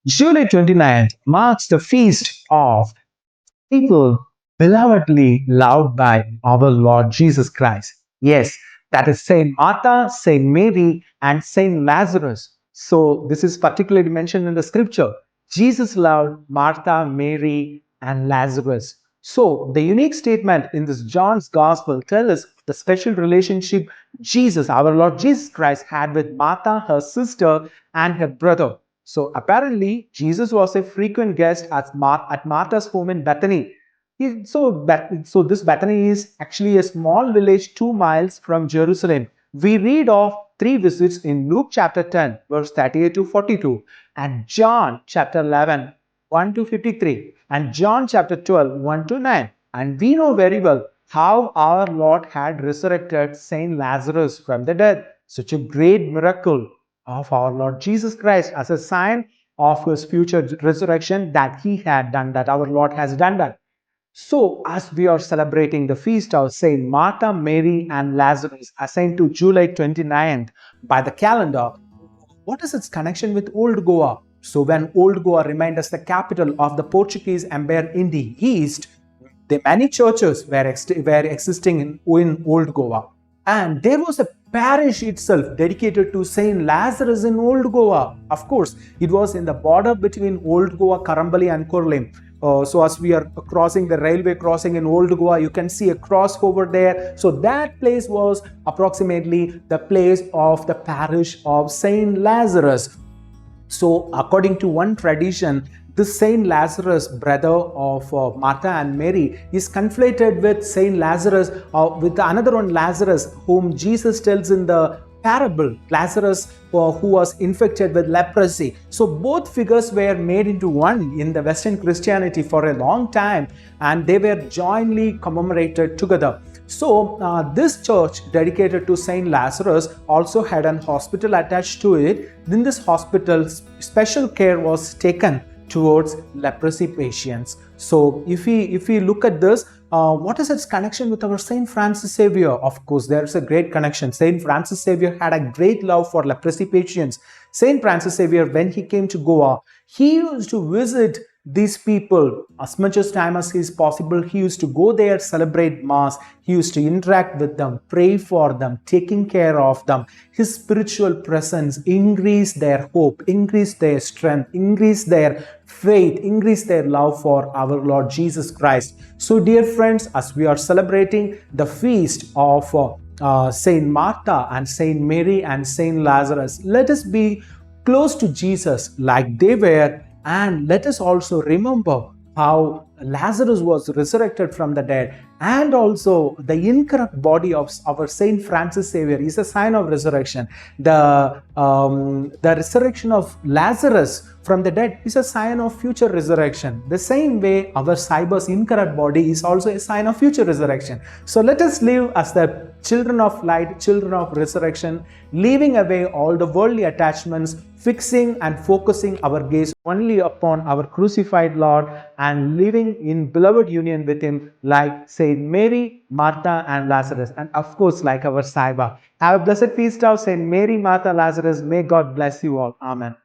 July 29th marks the feast of people belovedly loved by our Lord Jesus Christ. Yes, that is Saint Martha, Saint Mary, and Saint Lazarus. So, this is particularly mentioned in the scripture. Jesus loved Martha, Mary, and Lazarus. So, the unique statement in this John's Gospel tells us the special relationship Jesus, our Lord Jesus Christ, had with Martha, her sister, and her brother. So apparently, Jesus was a frequent guest at Martha's home in Bethany. So this Bethany is actually a small village 2 miles from Jerusalem. We read of three visits in Luke chapter 10, verse 38 to 42, and John chapter 11, 1 to 53, and John chapter 12, 1 to 9. And we know very well how our Lord had resurrected Saint Lazarus from the dead. Such a great miracle of our Lord Jesus Christ as a sign of his future resurrection that he had done, that our Lord has done that. So, as we are celebrating the feast of Saint Martha, Mary, and Lazarus, assigned to July 29th by the calendar, what is its connection with Old Goa? So, when Old Goa remained as the capital of the Portuguese Empire in the east, the many churches were existing in Old Goa. And there was a parish itself dedicated to Saint Lazarus in Old Goa. Of course, it was in the border between Old Goa, Karambali, and Kurlim. So as we are crossing the railway crossing in Old Goa, you can see a cross over there. So that place was approximately the place of the parish of Saint Lazarus. So according to one tradition, this Saint Lazarus, brother of Martha and Mary, is conflated with Saint Lazarus, with another one Lazarus, whom Jesus tells in the parable, Lazarus who was infected with leprosy. So both figures were made into one in the Western Christianity for a long time, and they were jointly commemorated together. So this church dedicated to Saint Lazarus also had an hospital attached to it. In this hospital, special care was taken towards leprosy patients. So if we look at this, what is its connection with our Saint Francis Xavier? Of course, there is a great connection. Saint Francis Xavier had a great love for leprosy patients. Saint Francis Xavier, when he came to Goa, he used to visit these people as much as time as is possible. He used to go there, celebrate mass. He used to interact with them, pray for them, taking care of them. His spiritual presence increased their hope, increased their strength, increased their faith, increased their love for our Lord Jesus Christ. So dear friends, as we are celebrating the feast of Saint Martha and Saint Mary and Saint Lazarus, let us be close to Jesus like they were. And let us also remember how Lazarus was resurrected from the dead, and also the incorrupt body of our Saint Francis Xavier is a sign of resurrection. The resurrection of Lazarus from the dead is a sign of future resurrection. The same way our Cyber's incorrupt body is also a sign of future resurrection. So let us live as the children of light, children of resurrection, leaving away all the worldly attachments, fixing and focusing our gaze only upon our crucified Lord, and living in beloved union with Him like Saint Mary, Martha, and Lazarus, and of course like our Saiba. Have a blessed feast of Saint Mary, Martha, Lazarus. May God bless you all. Amen.